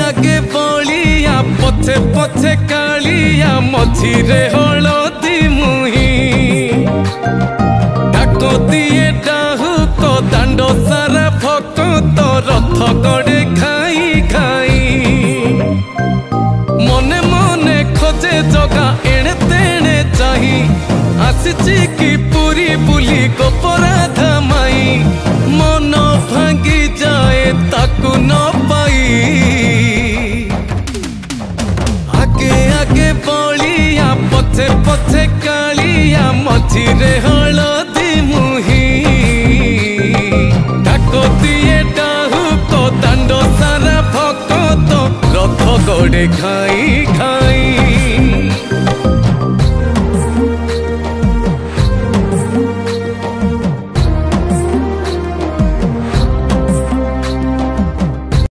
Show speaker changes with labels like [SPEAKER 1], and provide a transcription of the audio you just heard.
[SPEAKER 1] आगे बलिया पछे पछे कालिया मझिरे हलदी मुही डाको दिए डाहुक दांड सारा भक्त रथ गड़े खाई खाई मने मने खोजे जगा एणे तेणे चाही आसिची की पूरी बुली गोपराधा माई मन भांगी जाए ताकू न पाई आगे आगे बलिया पछे पछे कालिया मझिरे हलदी मुही डाको दिए डाहुक दांड सारा भक्त रथ गड़े खाई खाई।